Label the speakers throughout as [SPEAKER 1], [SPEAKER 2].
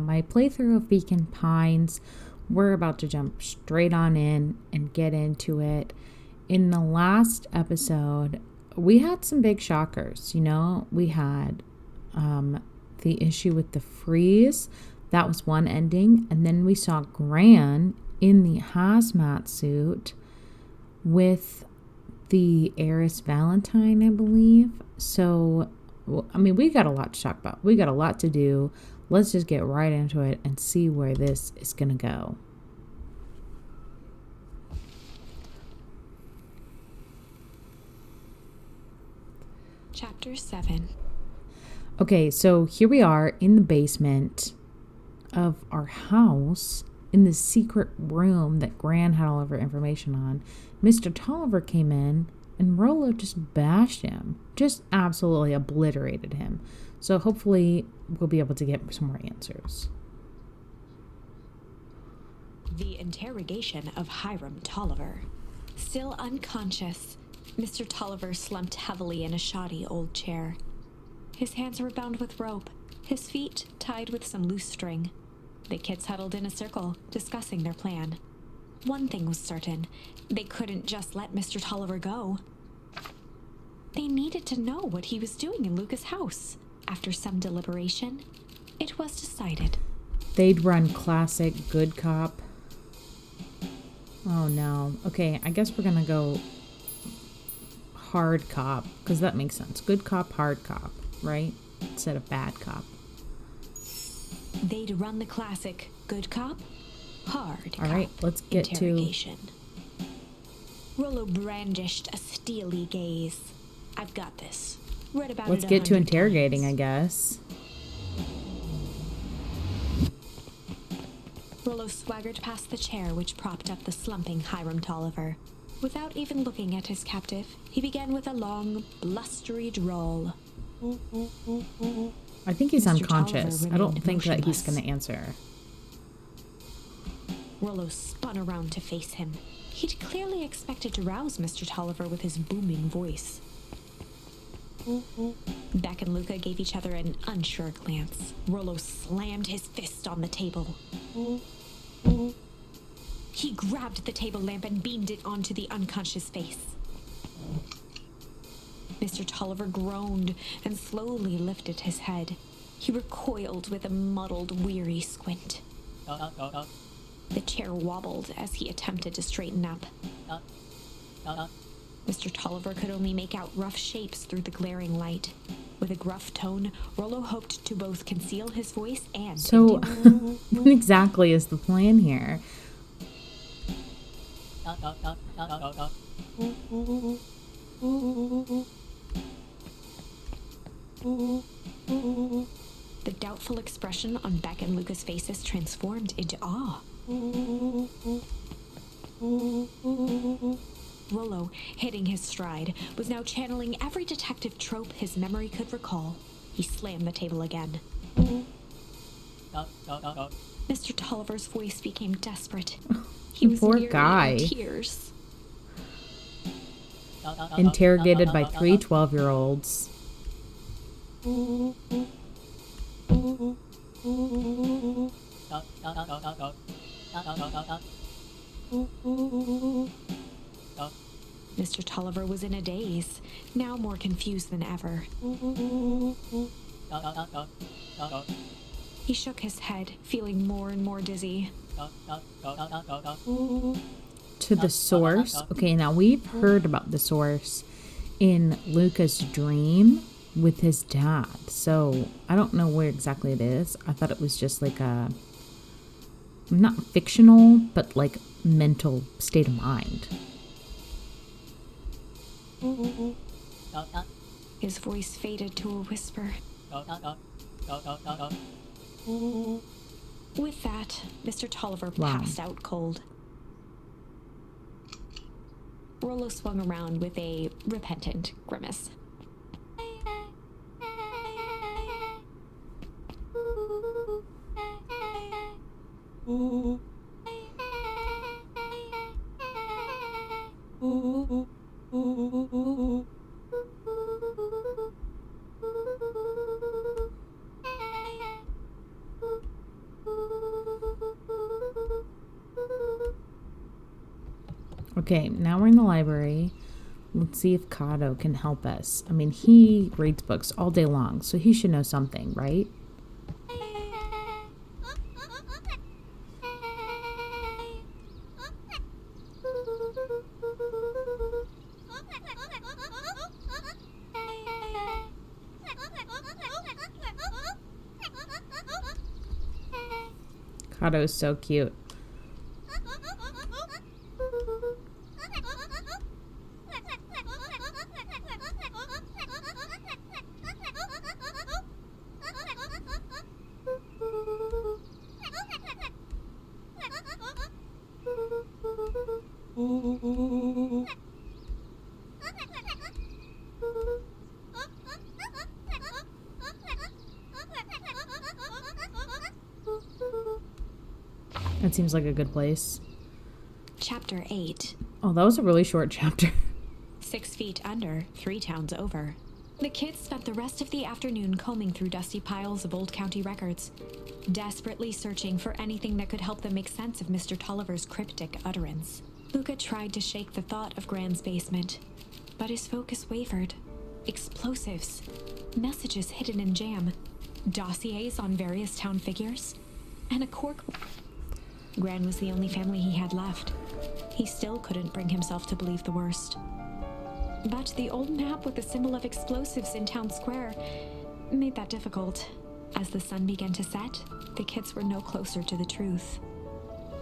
[SPEAKER 1] my playthrough of Beacon Pines. We're about to jump straight on in and get into it. In the last episode, we had some big shockers. We had the issue with the freeze. That was one ending. And then we saw Gran in the hazmat suit with the heiress Valentine, I believe. So, we got a lot to talk about. We got a lot to do. Let's just get right into it and see where this is going to go.
[SPEAKER 2] Chapter 7.
[SPEAKER 1] Okay, so here we are in the basement of our house in the secret room that Gran had all of her information on. Mr. Tolliver came in and Rollo just bashed him, just absolutely obliterated him. So hopefully we'll be able to get some more answers.
[SPEAKER 2] The interrogation of Hiram Tolliver. Still unconscious, Mr. Tolliver slumped heavily in a shoddy old chair. His hands were bound with rope, his feet tied with some loose string. The kids huddled in a circle, discussing their plan. One thing was certain, they couldn't just let Mr. Tolliver go. They needed to know what he was doing in Luka's house. After some deliberation, it was decided.
[SPEAKER 1] They'd run classic good cop. Oh no. Okay, I guess we're gonna go hard cop, because that makes sense. Good cop, hard cop, right? Instead of bad cop.
[SPEAKER 2] They'd run the classic good cop, hard cop.
[SPEAKER 1] All right, let's get
[SPEAKER 2] interrogation. Rollo brandished a steely gaze. I've got this. Read about
[SPEAKER 1] Let's
[SPEAKER 2] it
[SPEAKER 1] get to
[SPEAKER 2] 100
[SPEAKER 1] interrogating,
[SPEAKER 2] times.
[SPEAKER 1] I guess.
[SPEAKER 2] Rollo swaggered past the chair which propped up the slumping Hiram Tolliver. Without even looking at his captive, he began with a long, blustery drawl.
[SPEAKER 1] I think he's
[SPEAKER 2] Mr.
[SPEAKER 1] unconscious.
[SPEAKER 2] Tolliver
[SPEAKER 1] I don't
[SPEAKER 2] remained
[SPEAKER 1] think that he's
[SPEAKER 2] motionless.
[SPEAKER 1] going to answer.
[SPEAKER 2] Rollo spun around to face him. He'd clearly expected to rouse Mr. Tolliver with his booming voice. Beck and Luka gave each other an unsure glance. Rollo slammed his fist on the table. He grabbed the table lamp and beamed it onto the unconscious face. Mr. Tolliver groaned and slowly lifted his head. He recoiled with a muddled, weary squint. The chair wobbled as he attempted to straighten up. Mr. Tolliver could only make out rough shapes through the glaring light. With a gruff tone, Rollo hoped to both conceal his voice and...
[SPEAKER 1] So, what exactly is the plan here?
[SPEAKER 2] The doubtful expression on Beck and Luka's faces transformed into awe. Rollo, hitting his stride, was now channeling every detective trope his memory could recall. He slammed the table again. Mr. Tolliver's voice became desperate. He was
[SPEAKER 1] Poor
[SPEAKER 2] nearly
[SPEAKER 1] guy.
[SPEAKER 2] in tears.
[SPEAKER 1] Interrogated by three 12-year-olds.
[SPEAKER 2] Mr. Tolliver was in a daze, now more confused than ever. He shook his head, feeling more and more dizzy.
[SPEAKER 1] To the source. Okay, now we've heard about the source in Luka's dream with his dad. So I don't know where exactly it is. I thought it was just like a, not fictional, but like mental state of mind.
[SPEAKER 2] His voice faded to a whisper. With that, Mr. Tolliver passed out cold. Rollo swung around with a repentant grimace.
[SPEAKER 1] Okay, now we're in the library. Let's see if Kato can help us. I mean, he reads books all day long, so he should know something, right? Kato is so cute. That seems like a good place.
[SPEAKER 2] Chapter 8.
[SPEAKER 1] Oh, that was a really short chapter.
[SPEAKER 2] 6 feet under, 3 towns over. The kids spent the rest of the afternoon combing through dusty piles of old county records, desperately searching for anything that could help them make sense of Mr. Tolliver's cryptic utterance. Luka tried to shake the thought of Gran's basement, but his focus wavered. Explosives, messages hidden in jam, dossiers on various town figures, and a cork. Gran was the only family he had left. He still couldn't bring himself to believe the worst. But the old map with the symbol of explosives in town square made that difficult. As the sun began to set, the kids were no closer to the truth.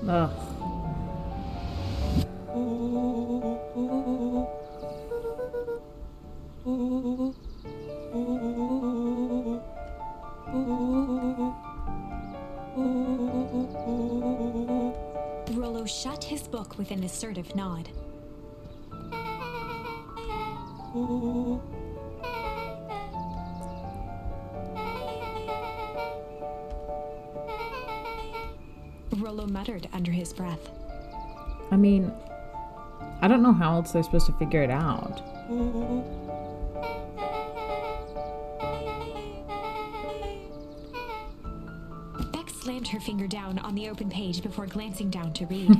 [SPEAKER 1] Ugh.
[SPEAKER 2] Rollo shut his book with an assertive nod. Rollo muttered under his breath.
[SPEAKER 1] I mean, I don't know how else they're supposed to figure it out.
[SPEAKER 2] Beck slammed her finger down on the open page before glancing down to read.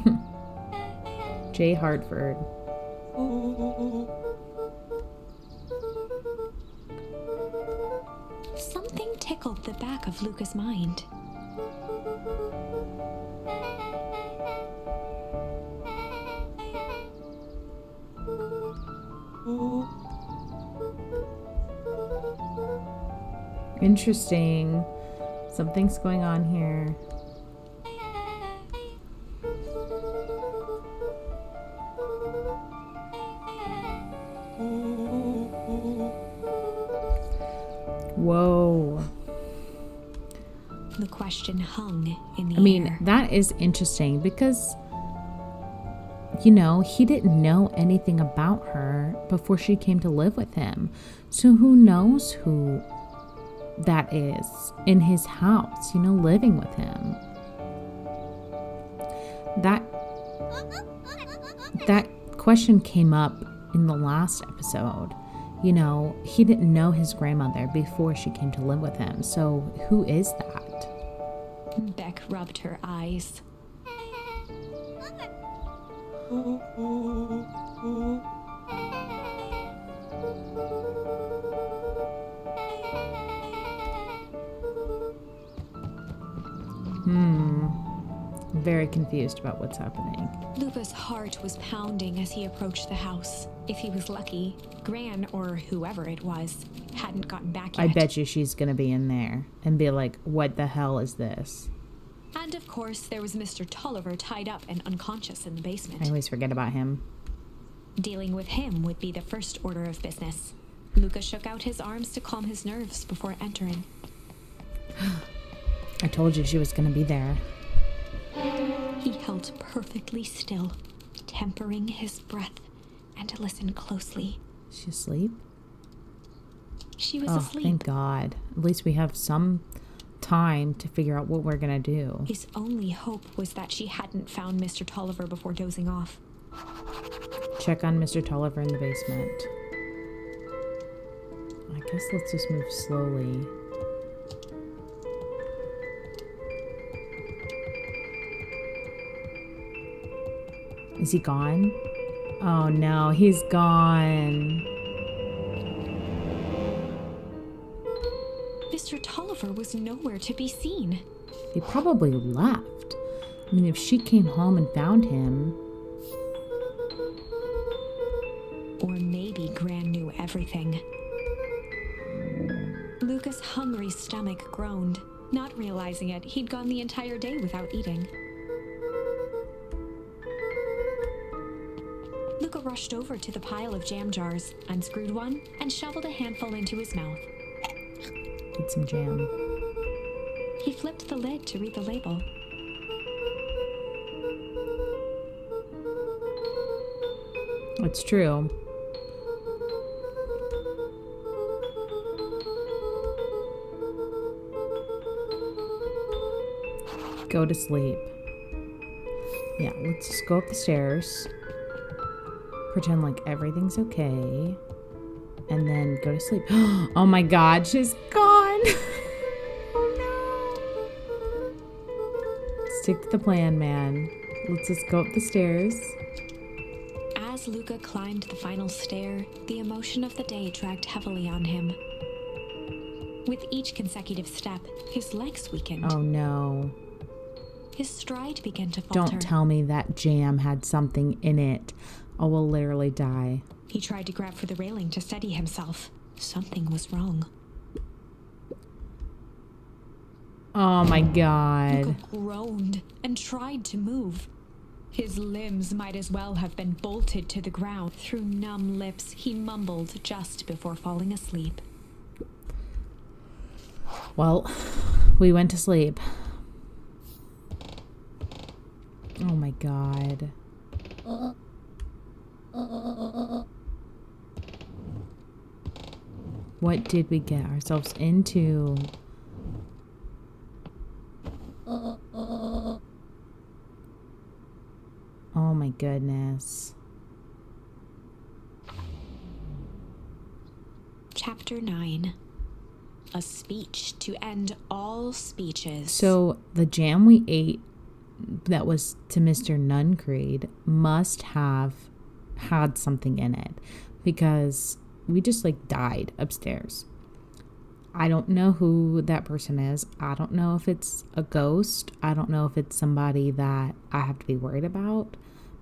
[SPEAKER 1] J. Hartford.
[SPEAKER 2] Something tickled the back of Luka's mind.
[SPEAKER 1] Interesting. Something's going on here. Whoa.
[SPEAKER 2] The question hung in the
[SPEAKER 1] I mean,
[SPEAKER 2] air.
[SPEAKER 1] that is interesting because, you know, he didn't know anything about her before she came to live with him. So who knows who that is in his house, you know, living with him. That question came up in the last episode. You know, he didn't know his grandmother before she came to live with him. So who is that?
[SPEAKER 2] Beck rubbed her eyes.
[SPEAKER 1] I'm very confused about what's happening.
[SPEAKER 2] Luka's heart was pounding as he approached the house. If he was lucky, Gran, or whoever it was, hadn't gotten back yet.
[SPEAKER 1] I bet you she's going to be in there and be like, what the hell is this?
[SPEAKER 2] And of course, there was Mr. Tolliver tied up and unconscious in the basement.
[SPEAKER 1] I always forget about him.
[SPEAKER 2] Dealing with him would be the first order of business. Luka shook out his arms to calm his nerves before entering.
[SPEAKER 1] I told you she was going to be there.
[SPEAKER 2] He held perfectly still, tempering his breath, and listened closely.
[SPEAKER 1] Is she asleep?
[SPEAKER 2] She was
[SPEAKER 1] Oh,
[SPEAKER 2] asleep.
[SPEAKER 1] thank God. At least we have some time to figure out what we're going to do.
[SPEAKER 2] His only hope was that she hadn't found Mr. Tolliver before dozing off.
[SPEAKER 1] Check on Mr. Tolliver in the basement. I guess let's just move slowly. Is he gone? Oh no, he's gone.
[SPEAKER 2] Mr. Tolliver was nowhere to be seen.
[SPEAKER 1] He probably left. I mean, if she came home and found him.
[SPEAKER 2] Or maybe Gran knew everything. Luka's hungry stomach groaned. Not realizing it, he'd gone the entire day without eating. Luka rushed over to the pile of jam jars, unscrewed one, and shoveled a handful into his mouth.
[SPEAKER 1] Get some jam.
[SPEAKER 2] He flipped the lid to read the label.
[SPEAKER 1] It's true. Go to sleep. Yeah, let's just go up the stairs. Pretend like everything's okay. And then go to sleep. Oh my god, she's gone. Oh no. Stick to the plan, man. Let's just go up the stairs.
[SPEAKER 2] As Luka climbed the final stair, the emotion of the day dragged heavily on him. With each consecutive step, his legs weakened.
[SPEAKER 1] Oh no.
[SPEAKER 2] His stride began to falter.
[SPEAKER 1] Don't tell me that jam had something in it. I will literally die.
[SPEAKER 2] He tried to grab for the railing to steady himself. Something was wrong.
[SPEAKER 1] Oh my god.
[SPEAKER 2] Luka groaned and tried to move. His limbs might as well have been bolted to the ground. Through numb lips, he mumbled just before falling asleep.
[SPEAKER 1] Well, we went to sleep. Oh my god. What did we get ourselves into? Oh my goodness.
[SPEAKER 2] Chapter 9. A speech to end all speeches.
[SPEAKER 1] So the jam we ate that was to Mr. Nuncreed must have had something in it, because we just like died upstairs. I don't know who that person is. I don't know if it's a ghost. I don't know if it's somebody that I have to be worried about,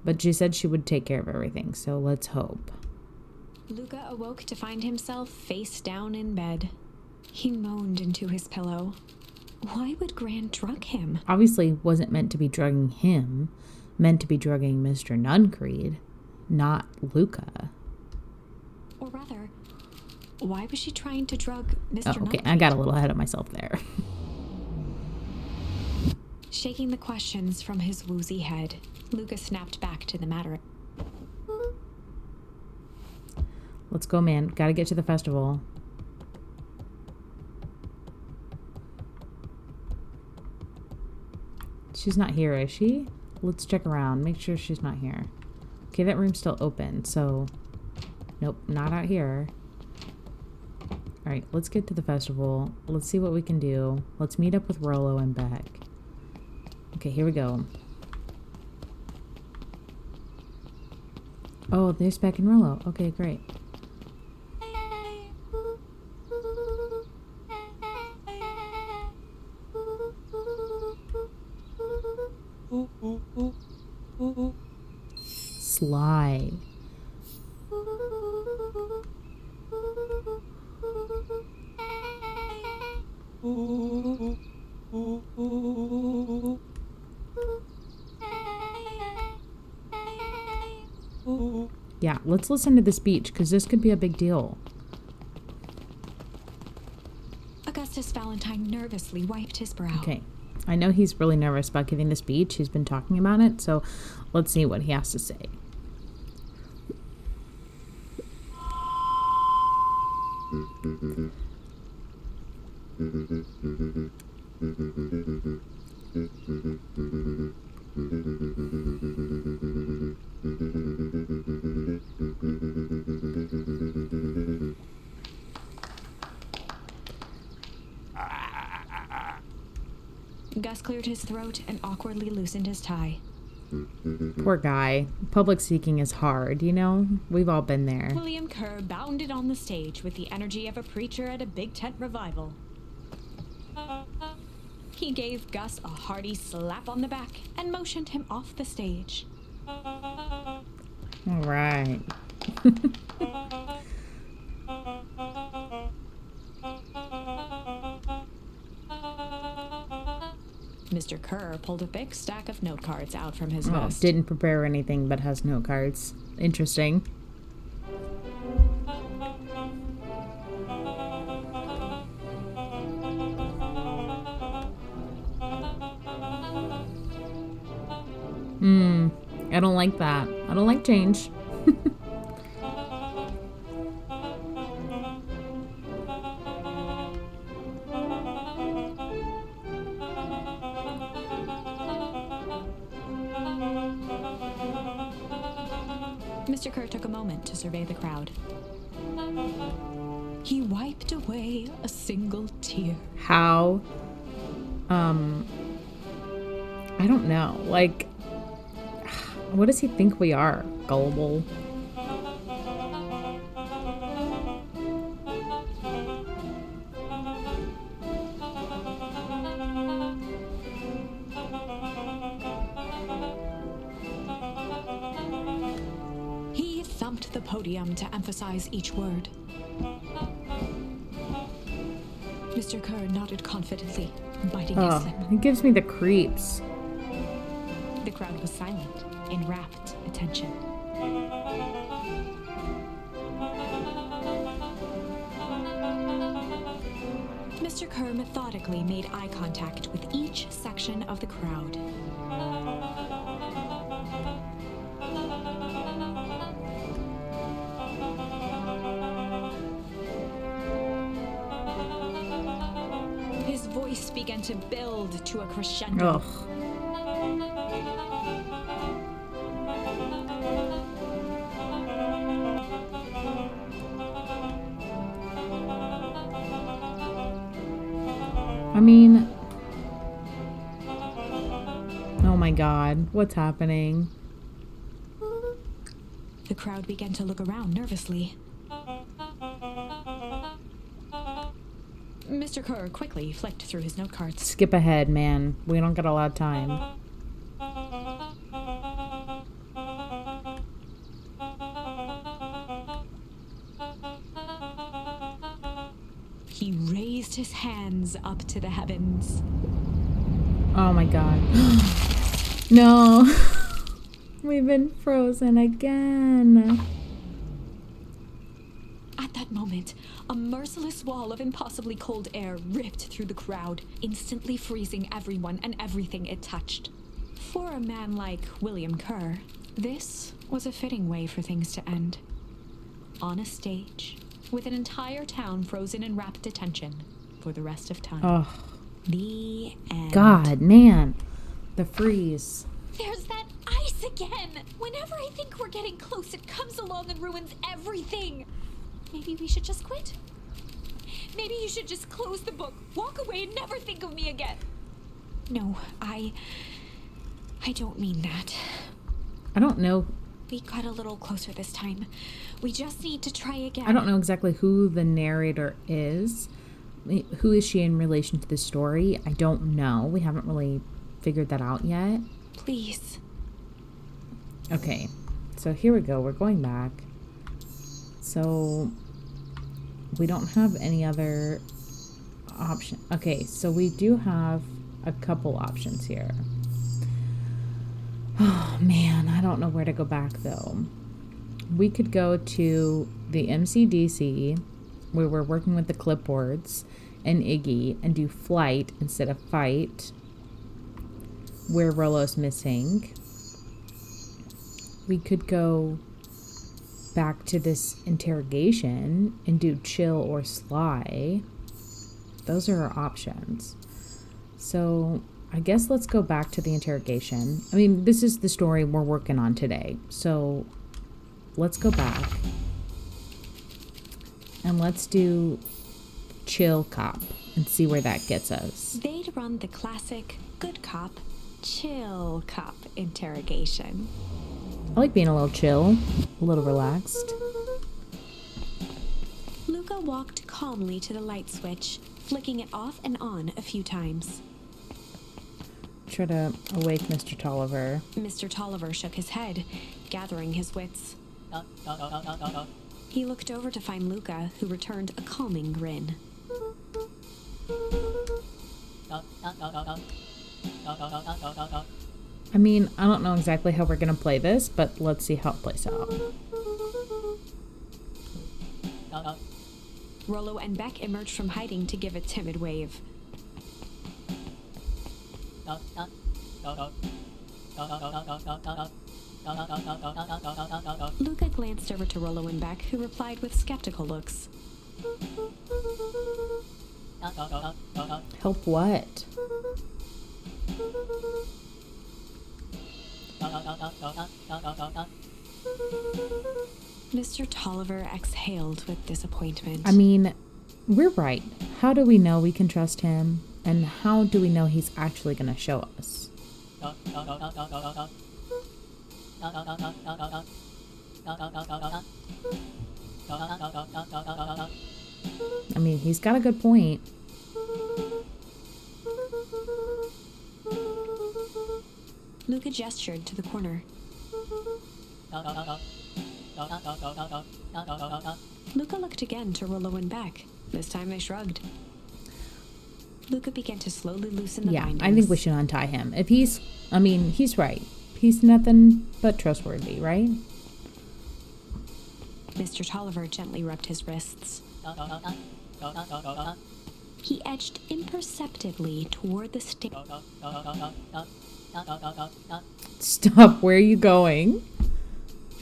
[SPEAKER 1] but she said she would take care of everything, so let's hope.
[SPEAKER 2] Luka awoke to find himself face down in bed. He moaned into his pillow. Why would Gran drug him?
[SPEAKER 1] Obviously wasn't meant to be drugging him, meant to be drugging Mr. Nuncreed, not Luka.
[SPEAKER 2] Or rather, why was she trying to drug Mr.
[SPEAKER 1] Oh, okay,
[SPEAKER 2] Nuncreed?
[SPEAKER 1] I got a little ahead of myself there.
[SPEAKER 2] Shaking the questions from his woozy head, Luka snapped back to the matter.
[SPEAKER 1] Let's go, man. Gotta get to the festival. She's not here, is she? Let's check around. Make sure she's not here. Okay, that room's still open, so... Nope, not out here. Alright, let's get to the festival. Let's see what we can do. Let's meet up with Rollo and Beck. Okay, here we go. Oh, there's Beck and Rollo. Okay, great. Sly. Yeah, let's listen to this speech, because this could be a big deal.
[SPEAKER 2] Augustus Valentine nervously wiped his brow.
[SPEAKER 1] Okay, I know he's really nervous about giving the speech. He's been talking about it, so let's see what he has to say.
[SPEAKER 2] Gus cleared his throat and awkwardly loosened his tie.
[SPEAKER 1] Poor guy. Public speaking is hard, you know? We've all been there.
[SPEAKER 2] William Kerr bounded on the stage with the energy of a preacher at a big tent revival. He gave Gus a hearty slap on the back and motioned him off the stage.
[SPEAKER 1] All right.
[SPEAKER 2] Mr. Kerr pulled a big stack of note cards out from his
[SPEAKER 1] Oh,
[SPEAKER 2] vest.
[SPEAKER 1] didn't prepare anything but has note cards. Interesting. I don't like that. I don't like change.
[SPEAKER 2] Mr. Kerr took a moment to survey the crowd. He wiped away a single tear.
[SPEAKER 1] How? I don't know. Like, what does he think we are? Gullible?
[SPEAKER 2] He thumped the podium to emphasize each word. Mr. Kerr nodded confidently, biting his lip.
[SPEAKER 1] It gives me the creeps.
[SPEAKER 2] The crowd was silent, in rapt attention. Mr. Kerr methodically made eye contact with each section of the crowd. His voice began to build to a crescendo.
[SPEAKER 1] Ugh. I mean, oh my God, what's happening?
[SPEAKER 2] The crowd began to look around nervously. Mr. Kerr quickly flicked through his note cards.
[SPEAKER 1] Skip ahead, man. We don't got a lot of time.
[SPEAKER 2] He raised his hands up to the heavens.
[SPEAKER 1] Oh my God. No. We've been frozen again.
[SPEAKER 2] At that moment, a merciless wall of impossibly cold air ripped through the crowd, instantly freezing everyone and everything it touched. For a man like William Kerr, this was a fitting way for things to end. On a stage, with an entire town frozen in rapt attention for the rest of time.
[SPEAKER 1] Oh,
[SPEAKER 2] The end.
[SPEAKER 1] God, man. The freeze.
[SPEAKER 2] There's that ice again! Whenever I think we're getting close, it comes along and ruins everything. Maybe we should just quit? Maybe you should just close the book, walk away, and never think of me again. No, I don't mean that.
[SPEAKER 1] I don't know.
[SPEAKER 2] We got a little closer this time. We just need to try again.
[SPEAKER 1] I don't know exactly who the narrator is. Who is she in relation to the story? I don't know. We haven't really figured that out yet.
[SPEAKER 2] Please.
[SPEAKER 1] Okay, so here we go. We're going back. So we don't have any other option. Okay, so we do have a couple options here. Oh man, I don't know where to go back though. We could go to the MCDC where we're working with the clipboards and Iggy and do flight instead of fight where Rollo's missing. We could go back to this interrogation and do chill or sly. Those are our options. So I guess let's go back to the interrogation. I mean, this is the story we're working on today. So let's go back and let's do chill cop and see where that gets us.
[SPEAKER 2] They'd run the classic good cop, chill cop interrogation.
[SPEAKER 1] I like being a little chill, a little relaxed.
[SPEAKER 2] Luka walked calmly to the light switch, flicking it off and on a few times.
[SPEAKER 1] Try to awake Mr. Tolliver.
[SPEAKER 2] Mr. Tolliver shook his head, gathering his wits. He looked over to find Luka, who returned a calming grin.
[SPEAKER 1] I mean, I don't know exactly how we're going to play this, but let's see how it plays out.
[SPEAKER 2] Rollo and Beck emerged from hiding to give a timid wave. Luka glanced over to Rollo and Beck, who replied with skeptical looks.
[SPEAKER 1] Help what?
[SPEAKER 2] Mr. Tolliver exhaled with disappointment.
[SPEAKER 1] I mean, we're right. How do we know we can trust him? And how do we know he's actually going to show us? I mean, he's got a good point.
[SPEAKER 2] Luka gestured to the corner. Luka looked again to Rollo and Beck. This time they shrugged. Luka began to slowly loosen the bindings.
[SPEAKER 1] I think we should untie him. If he's right. He's nothing but trustworthy, right?
[SPEAKER 2] Mr. Tolliver gently rubbed his wrists. He edged imperceptibly toward the stick.
[SPEAKER 1] Stop, where are you going?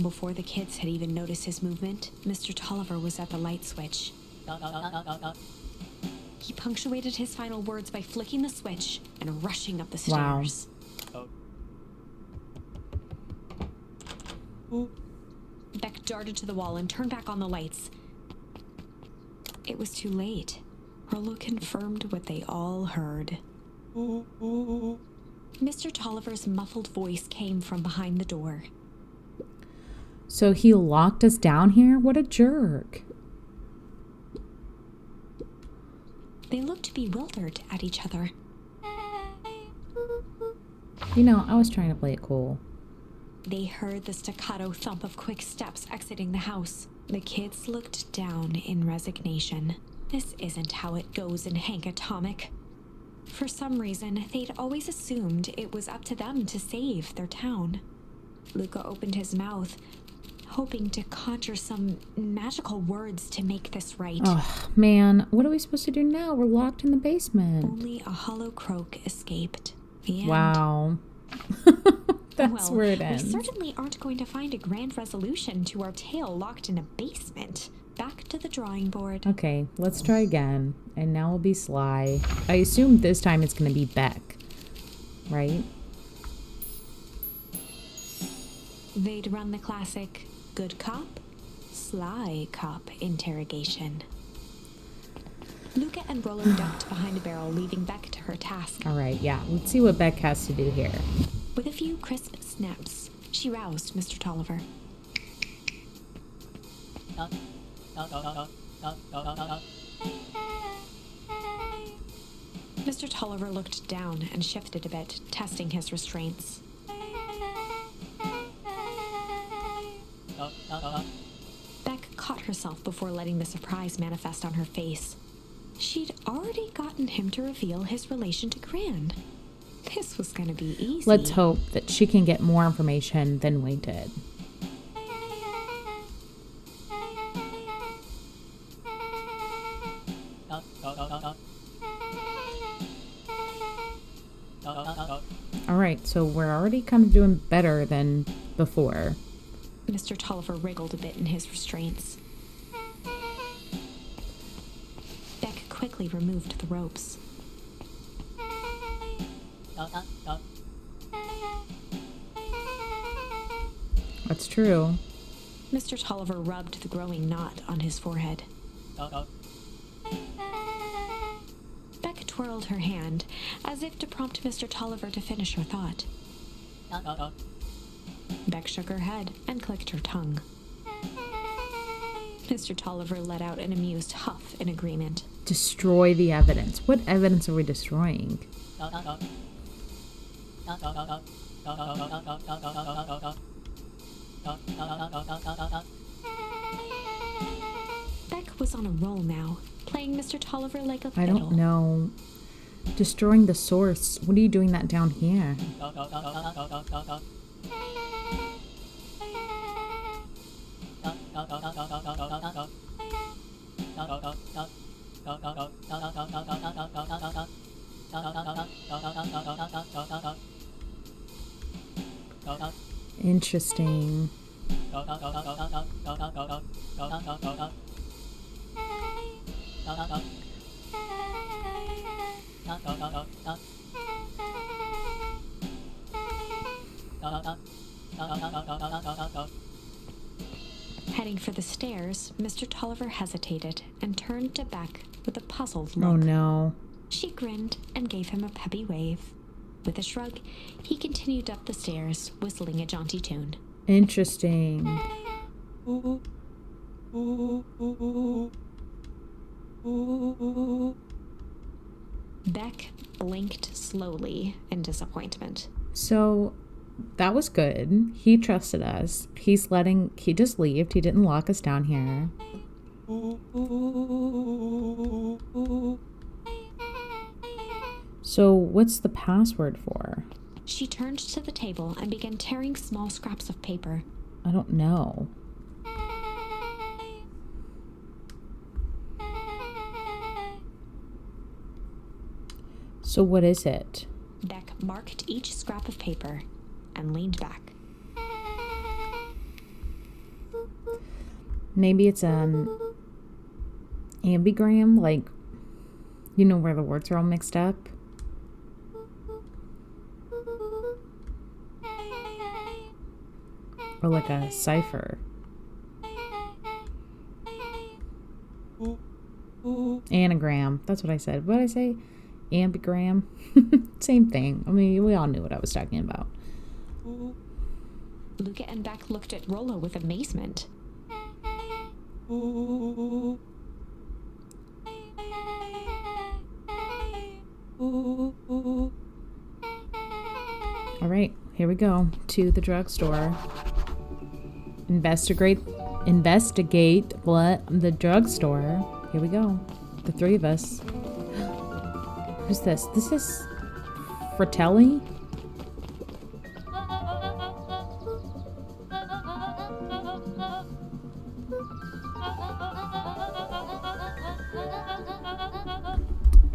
[SPEAKER 2] Before the kids had even noticed his movement, Mr. Tolliver was at the light switch. He punctuated his final words by flicking the switch and rushing up the stairs.
[SPEAKER 3] Wow.
[SPEAKER 2] Beck darted to the wall and turned back on the lights. It was too late. Rollo confirmed what they all heard. Mr. Tolliver's muffled voice came from behind the door.
[SPEAKER 1] So he locked us down here? What a jerk.
[SPEAKER 2] They looked bewildered at each other.
[SPEAKER 1] You know, I was trying to play it cool.
[SPEAKER 2] They heard the staccato thump of quick steps exiting the house. The kids looked down in resignation. This isn't how it goes in Hank Atomic. For some reason, they'd always assumed it was up to them to save their town. Luka opened his mouth, hoping to conjure some magical words to make this right.
[SPEAKER 1] Oh, man. What are we supposed to do now? We're locked in the basement.
[SPEAKER 2] Only a hollow croak escaped. The end.
[SPEAKER 1] Wow. That's where it ends.
[SPEAKER 2] We certainly aren't going to find a grand resolution to our tale locked in a basement. Back to the drawing board.
[SPEAKER 1] Okay, let's try again. And now we'll be Sly. I assume this time it's going to be Beck. Right?
[SPEAKER 2] They'd run the classic good cop, sly cop interrogation. Luka and Rollo ducked behind a barrel, leaving Beck to her task.
[SPEAKER 1] All right, yeah. Let's see what Beck has to do here.
[SPEAKER 2] With a few crisp snaps, she roused Mr. Tolliver. Mr. Tolliver looked down and shifted a bit, testing his restraints. Beck caught herself before letting the surprise manifest on her face. She'd already gotten him to reveal his relation to Gran. This was going to be easy.
[SPEAKER 1] Let's hope that she can get more information than we did. All right, so we're already kind of doing better than before.
[SPEAKER 2] Mr. Tolliver wriggled a bit in his restraints. Beck quickly removed the ropes.
[SPEAKER 1] That's true.
[SPEAKER 2] Mr. Tolliver rubbed the growing knot on his forehead. Beck twirled her hand, as if to prompt Mr. Tolliver to finish her thought. Beck shook her head and clicked her tongue. Mr. Tolliver let out an amused huff in agreement.
[SPEAKER 1] Destroy the evidence. What evidence are we destroying?
[SPEAKER 2] Beck was on a roll now, playing Mr. Tolliver like a fiddle.
[SPEAKER 1] I don't know. Destroying the source. What are you doing that down here? Interesting.
[SPEAKER 2] Heading for the stairs, Mr. Tolliver hesitated and turned to Beck with a puzzled look.
[SPEAKER 1] Oh no.
[SPEAKER 2] She grinned and gave him a peppy wave. With a shrug, he continued up the stairs, whistling a jaunty tune.
[SPEAKER 1] Interesting.
[SPEAKER 2] Beck blinked slowly in disappointment.
[SPEAKER 1] So that was good. He trusted us. He just left. He didn't lock us down here. So what's the password for?
[SPEAKER 2] She turned to the table and began tearing small scraps of paper.
[SPEAKER 1] I don't know. So what is it?
[SPEAKER 2] Beck marked each scrap of paper and leaned back.
[SPEAKER 1] Maybe it's an ambigram, like, you know, where the words are all mixed up. Or like a cipher. Anagram. That's what I said. What did I say? Ambigram. Same thing. I mean, we all knew what I was talking about.
[SPEAKER 2] Luka and Beck looked at Rollo with amazement.
[SPEAKER 1] All right, here we go to the drugstore. Investigate the drugstore. Here we go. The three of us. Who's this? This is Fratelli?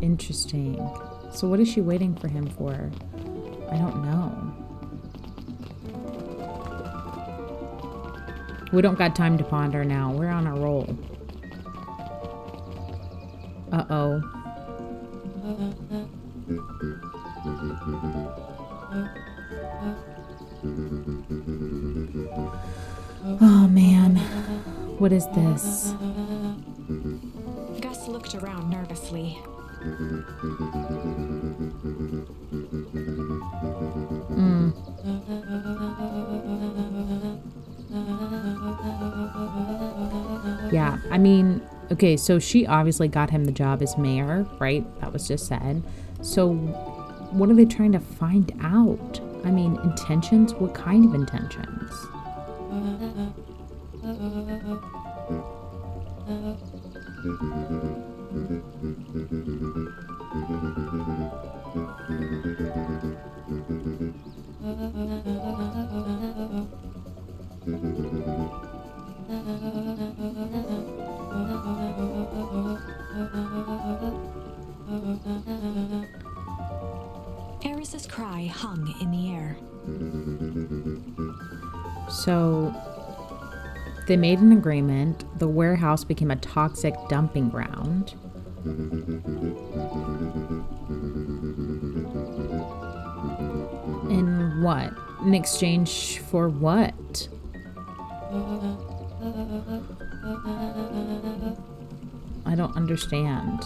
[SPEAKER 1] Interesting. So what is she waiting for him for? I don't know. We don't got time to ponder now. We're on a roll. Uh-oh. Oh, man. What is this?
[SPEAKER 2] Gus looked around nervously.
[SPEAKER 1] Yeah, I mean, okay, so she obviously got him the job as mayor, right? That was just said. So what are they trying to find out? I mean, intentions? What kind of intentions?
[SPEAKER 2] Eris's cry hung in the air.
[SPEAKER 1] So they made an agreement. The warehouse became a toxic dumping ground. And what? In exchange for what? I don't understand.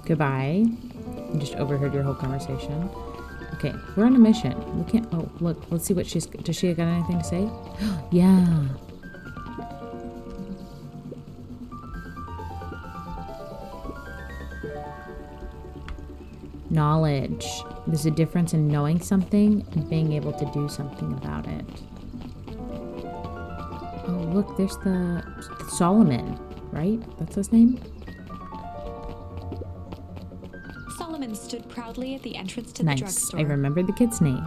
[SPEAKER 1] Goodbye. I just overheard your whole conversation. Okay, we're on a mission. We can't... Oh, look. Let's see what she's... Does she got anything to say? Yeah. Knowledge. There's a difference in knowing something and being able to do something about it. Oh, look. There's the Solomon, right? That's his name?
[SPEAKER 2] Solomon stood proudly at the entrance to
[SPEAKER 1] Nice.
[SPEAKER 2] the drugstore.
[SPEAKER 1] I remember the kid's name.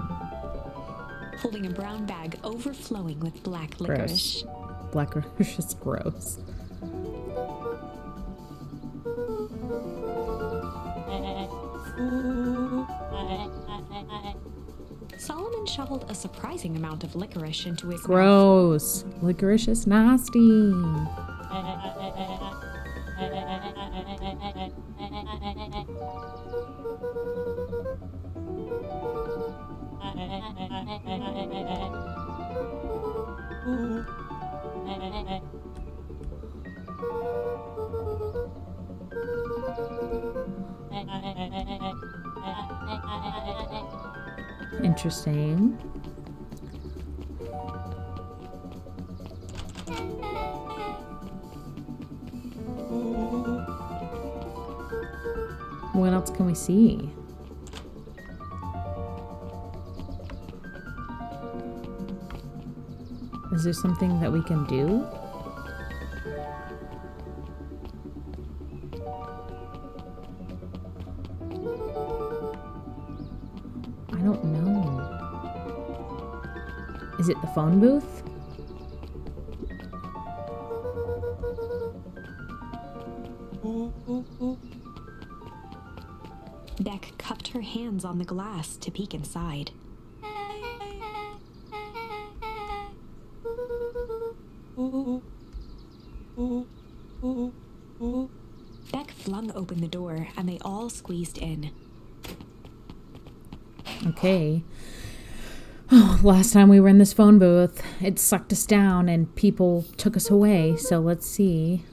[SPEAKER 2] Holding a brown bag overflowing with black
[SPEAKER 1] Gross.
[SPEAKER 2] licorice.
[SPEAKER 1] Black licorice is gross.
[SPEAKER 2] Solomon shoveled a surprising amount of licorice into his mouth.
[SPEAKER 1] Gross. Licorice is nasty. Interesting. What else can we see? Is there something that we can do? I don't know. Is it the phone booth?
[SPEAKER 2] Beck cupped her hands on the glass to peek inside. Beck flung open the door and they all squeezed in.
[SPEAKER 1] Okay. Oh, last time we were in this phone booth, it sucked us down and people took us away. So let's see.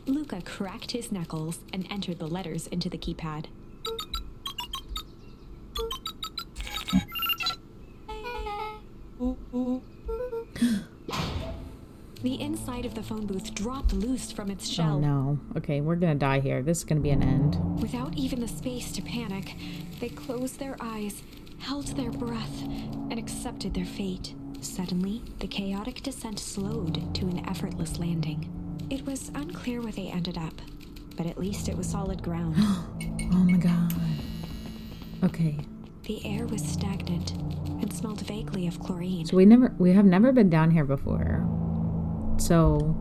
[SPEAKER 2] Luka cracked his knuckles and entered the letters into the keypad. The inside of the phone booth dropped loose from its shell.
[SPEAKER 1] Oh no. Okay, we're gonna die here. This is gonna be an end.
[SPEAKER 2] Without even the space to panic, they closed their eyes, held their breath, and accepted their fate. Suddenly, the chaotic descent slowed to an effortless landing. It was unclear where they ended up, but at least it was solid ground.
[SPEAKER 1] Oh my god. Okay.
[SPEAKER 2] The air was stagnant and smelled vaguely of chlorine.
[SPEAKER 1] So we have never been down here before. So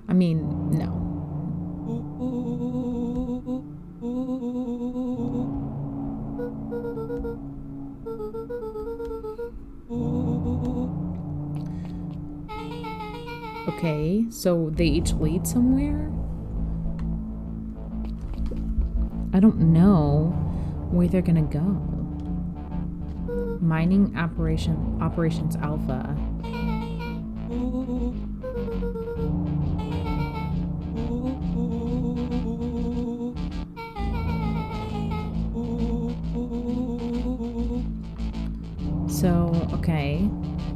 [SPEAKER 1] I mean, no. Okay, so they each lead somewhere? I don't know where they're gonna go. Mining operations alpha. So, okay.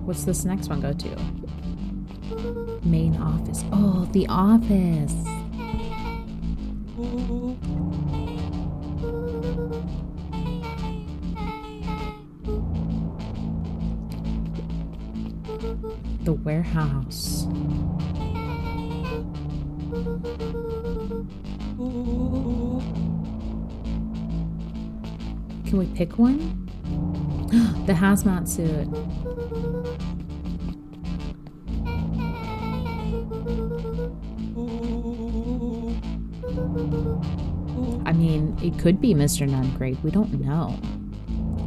[SPEAKER 1] What's this next one go to? Main office. Oh, the office. The warehouse. Can we pick one? The hazmat suit. I mean, it could be Mr. Non-Grade. We don't know.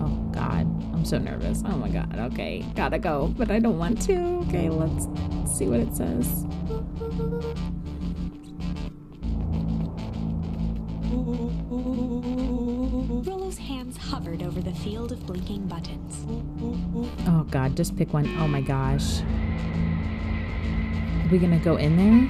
[SPEAKER 1] Oh, God. I'm so nervous. Oh, my God. Okay. Gotta go. But I don't want to. Okay, let's see what it says.
[SPEAKER 2] Rollo's hands hovered over the field of blinking buttons.
[SPEAKER 1] Oh God, just pick one. Oh my gosh. Are we gonna go in there?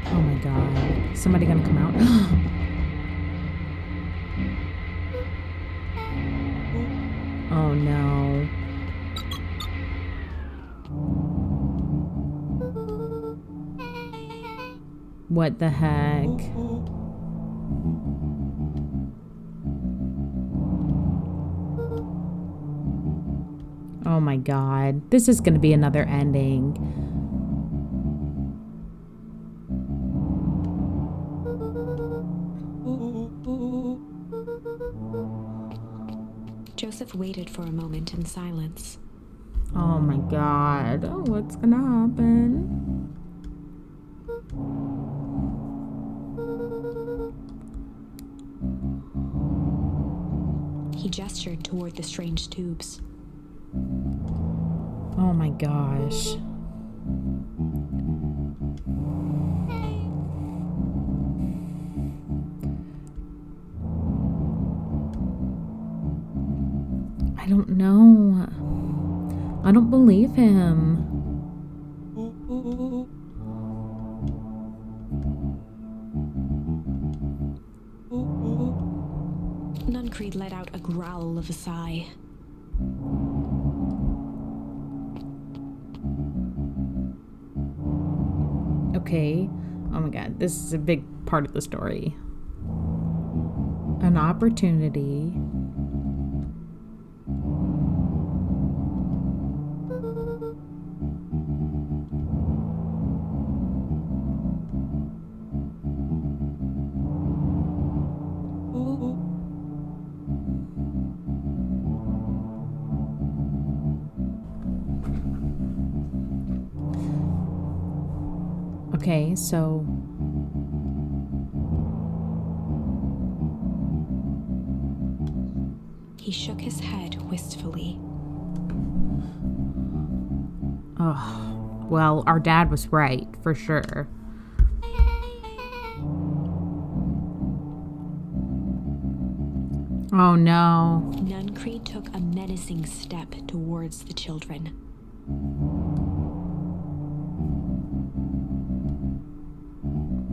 [SPEAKER 1] Oh my God. Somebody gonna come out? Oh no. What the heck? Oh my God. This is gonna be another ending.
[SPEAKER 2] Joseph waited for a moment in silence.
[SPEAKER 1] Oh my God. Oh, what's gonna happen?
[SPEAKER 2] He gestured toward the strange tubes.
[SPEAKER 1] Oh my gosh. I don't know. I don't believe him.
[SPEAKER 2] Nuncreed let out a growl of a sigh.
[SPEAKER 1] Okay. Oh my God. This is a big part of the story. An opportunity. Okay, so
[SPEAKER 2] He shook his head wistfully.
[SPEAKER 1] oh, well, our dad was right, for sure. Oh no.
[SPEAKER 2] Nuncreed took a menacing step towards the children.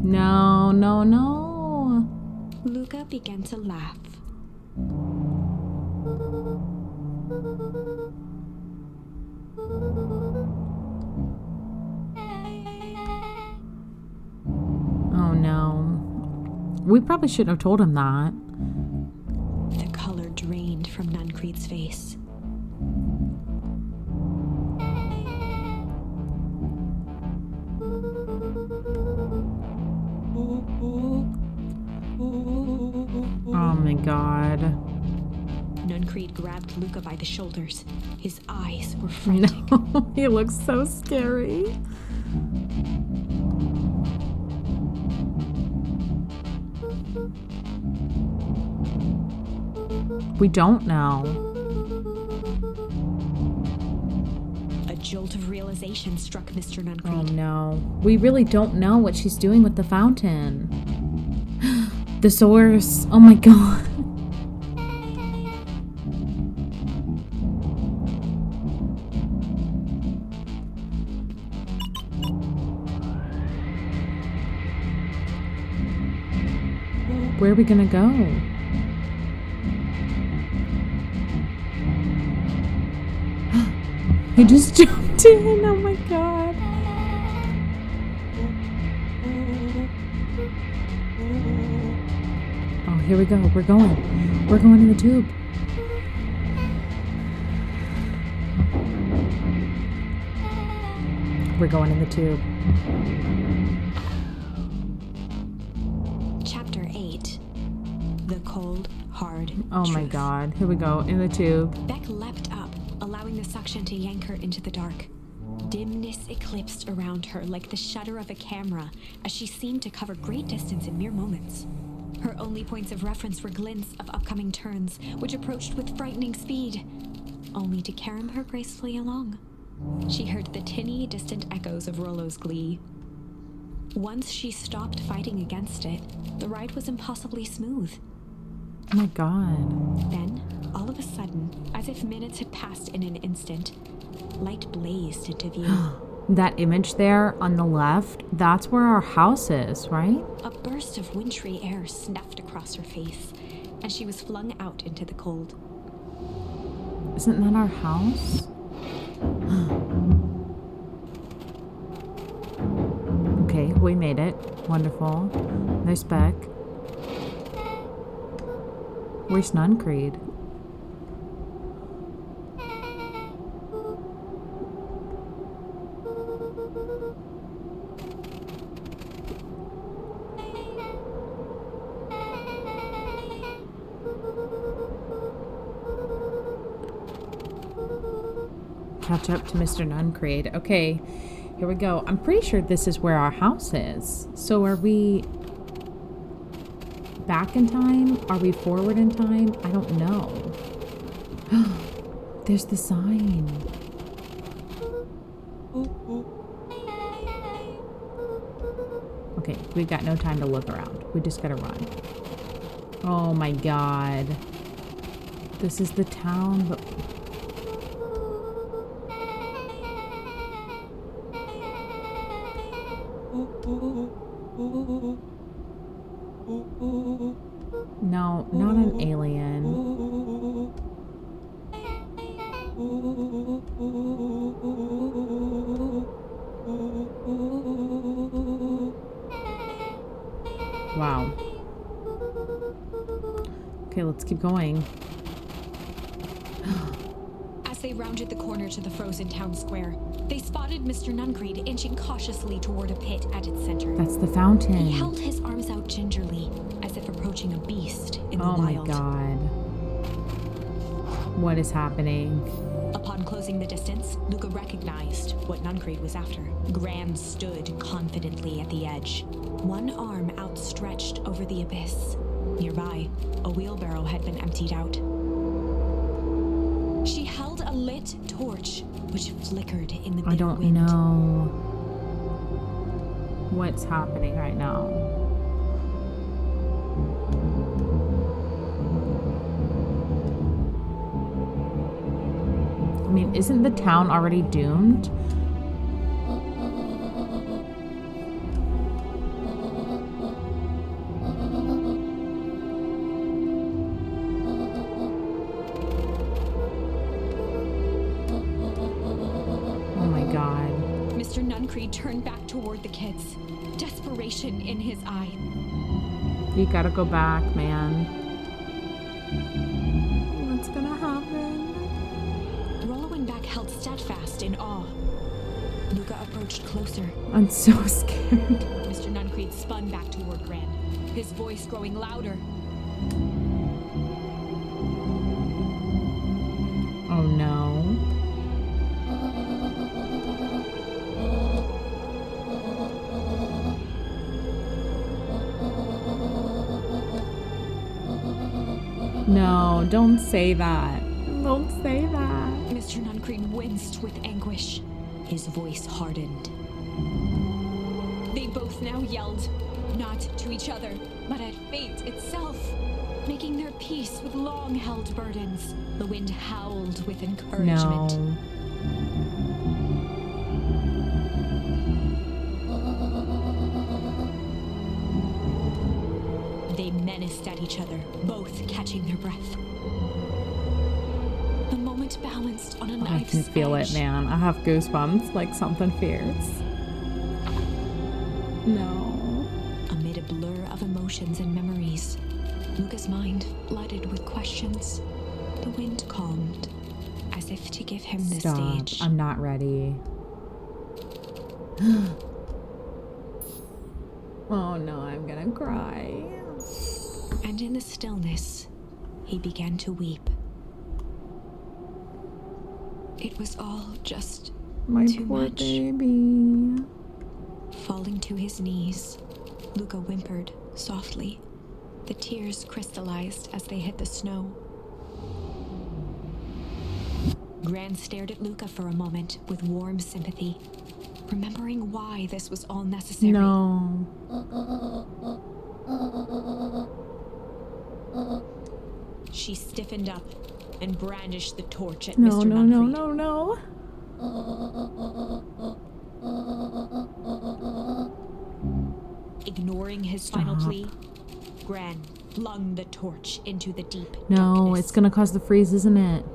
[SPEAKER 1] No, no, no.
[SPEAKER 2] Luka began to laugh.
[SPEAKER 1] Oh no. We probably shouldn't have told him that.
[SPEAKER 2] The color drained from Nuncreed's face.
[SPEAKER 1] Oh my God.
[SPEAKER 2] Nuncreed grabbed Luka by the shoulders. His eyes were frantic.
[SPEAKER 1] No, he looks so scary. We don't know.
[SPEAKER 2] A jolt of realization struck Mr.
[SPEAKER 1] Oh
[SPEAKER 2] Nuncreed.
[SPEAKER 1] no. We really don't know what she's doing with the fountain. The source. Oh my God. Where are we gonna go? He just jumped in. Oh my God. Oh, here we go. We're going. We're going in the tube. We're going in the tube.
[SPEAKER 2] Chapter 8. The Cold, Hard
[SPEAKER 1] Oh my
[SPEAKER 2] Truth.
[SPEAKER 1] God. Here we go. In the tube.
[SPEAKER 2] Beck leapt up, allowing the suction to yank her into the dark. Dimness eclipsed around her like the shutter of a camera as she seemed to cover great distance in mere moments. Her only points of reference were glints of upcoming turns, which approached with frightening speed. only to carry her gracefully along. She heard the tinny, distant echoes of Rollo's glee. Once she stopped fighting against it, the ride was impossibly smooth.
[SPEAKER 1] Oh my god.
[SPEAKER 2] Then, all of a sudden, as if minutes had passed in an instant, light blazed into view.
[SPEAKER 1] That image there on the left, that's where our house is, right?
[SPEAKER 2] A burst of wintry air snuffed across her face, and she was flung out into the cold.
[SPEAKER 1] Isn't that our house? Okay, we made it. Wonderful. Nice back. Where's Nuncreed? Catch up to Mr. Nuncreed. Okay, here we go. I'm pretty sure this is where our house is. So are we back in time? Are we forward in time? I don't know. There's the sign. Okay, we've got no time to look around. We just gotta run. Oh my god. This is the town, but... No, not an alien. Wow. Okay, let's keep going.
[SPEAKER 2] As they rounded the corner to the frozen town square, they spotted Mr. Nuncreed inching cautiously toward a pit at its center.
[SPEAKER 1] That's the fountain.
[SPEAKER 2] He held his arms out gingerly, as if approaching a beast in the
[SPEAKER 1] wild. Oh my god. What is happening?
[SPEAKER 2] Upon closing the distance, Luka recognized what Nuncreed was after. Gran stood confidently at the edge, one arm outstretched over the abyss. Nearby, a wheelbarrow had been emptied out. She held a lit torch, which flickered in the bitter
[SPEAKER 1] I don't
[SPEAKER 2] wind.
[SPEAKER 1] know what's happening right now. I mean, isn't the town already doomed?
[SPEAKER 2] Mr. Nuncreed turned back toward the kids, desperation in his eye.
[SPEAKER 1] You gotta go back, man. What's gonna happen?
[SPEAKER 2] Rollo and Beck held steadfast in awe. Luka approached closer.
[SPEAKER 1] I'm so scared.
[SPEAKER 2] Mr. Nuncreed spun back toward Gran, his voice growing louder.
[SPEAKER 1] Oh no. No, don't say that. Don't say that.
[SPEAKER 2] Mr. Nuncreed winced with anguish. His voice hardened. They both now yelled, not to each other, but at fate itself, making their peace with long-held burdens. The wind howled with encouragement.
[SPEAKER 1] No.
[SPEAKER 2] They menaced at each other, both catching their breath. The moment balanced on a knife's
[SPEAKER 1] I can feel
[SPEAKER 2] edge.
[SPEAKER 1] it, man. I have goosebumps, like something fierce. No.
[SPEAKER 2] Amid a blur of emotions and memories, Luka's mind flooded with questions. The wind calmed, as if to give him the
[SPEAKER 1] Stop.
[SPEAKER 2] stage.
[SPEAKER 1] I'm not ready. Oh no, I'm gonna cry.
[SPEAKER 2] And in the stillness, he began to weep. It was all just
[SPEAKER 1] My
[SPEAKER 2] too
[SPEAKER 1] poor
[SPEAKER 2] much.
[SPEAKER 1] baby.
[SPEAKER 2] Falling to his knees, Luka whimpered softly. The tears crystallized as they hit the snow. Gran stared at Luka for a moment with warm sympathy, remembering why this was all necessary.
[SPEAKER 1] No.
[SPEAKER 2] She stiffened up and brandished the torch at
[SPEAKER 1] No,
[SPEAKER 2] Mr.
[SPEAKER 1] no,
[SPEAKER 2] Nunfried.
[SPEAKER 1] no, no, no.
[SPEAKER 2] Ignoring his final plea, Gran flung the torch into the deep
[SPEAKER 1] No,
[SPEAKER 2] darkness.
[SPEAKER 1] it's gonna cause the freeze, isn't it?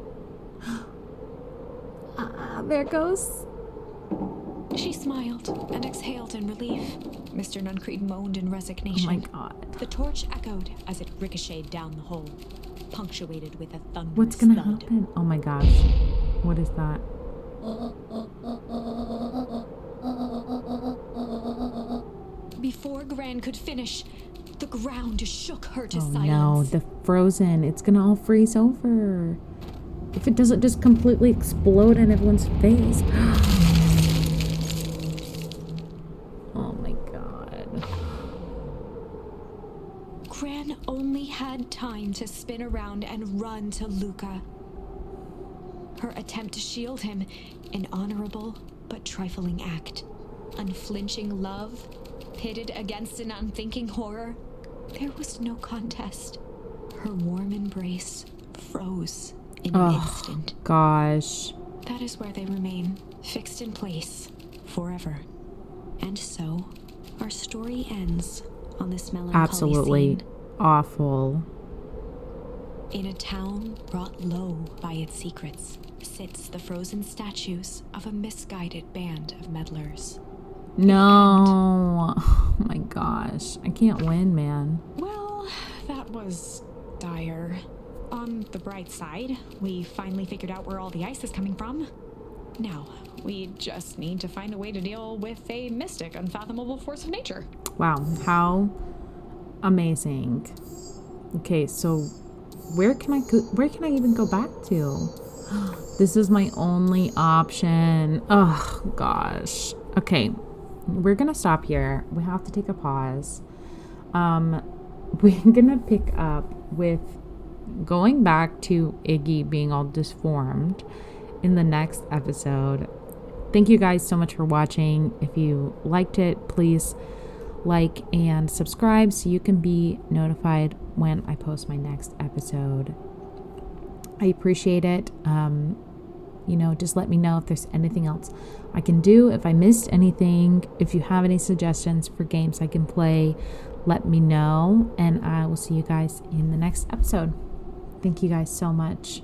[SPEAKER 1] There it goes.
[SPEAKER 2] She smiled and exhaled in relief. Mr. Nuncreed moaned in resignation.
[SPEAKER 1] Oh my god.
[SPEAKER 2] The torch echoed as it ricocheted down the hole, punctuated with a thunderous
[SPEAKER 1] What's gonna
[SPEAKER 2] thud.
[SPEAKER 1] happen? Oh my gosh. What is that?
[SPEAKER 2] Before Gran could finish, the ground shook her to
[SPEAKER 1] Oh
[SPEAKER 2] silence.
[SPEAKER 1] no, the frozen. It's gonna all freeze over. If it doesn't just completely explode in everyone's face. Oh my god.
[SPEAKER 2] Gran only had time to spin around and run to Luka. Her attempt to shield him, an honorable but trifling act. Unflinching love, pitted against an unthinking horror. There was no contest. Her warm embrace froze in an instant.
[SPEAKER 1] Gosh.
[SPEAKER 2] That is where they remain, fixed in place, forever. And so, our story ends on this melancholy
[SPEAKER 1] Absolutely
[SPEAKER 2] scene.
[SPEAKER 1] awful.
[SPEAKER 2] In a town brought low by its secrets, sits the frozen statues of a misguided band of meddlers.
[SPEAKER 1] No. Oh my gosh. I can't win, man.
[SPEAKER 2] Well, that was dire. On the bright side, we finally figured out where all the ice is coming from. Now, we just need to find a way to deal with a mystic, unfathomable force of nature.
[SPEAKER 1] Wow. How amazing. Okay, so where can I even go back to? This is my only option. Oh gosh. Okay. We're gonna stop here. We have to take a pause. We're gonna pick up with going back to Iggy being all disformed in the next episode. Thank you guys so much for watching. If you liked it, please like and subscribe so you can be notified when I post my next episode. I appreciate it. Just let me know if there's anything else I can do. If I missed anything, if you have any suggestions for games I can play, let me know. And I will see you guys in the next episode. Thank you guys so much.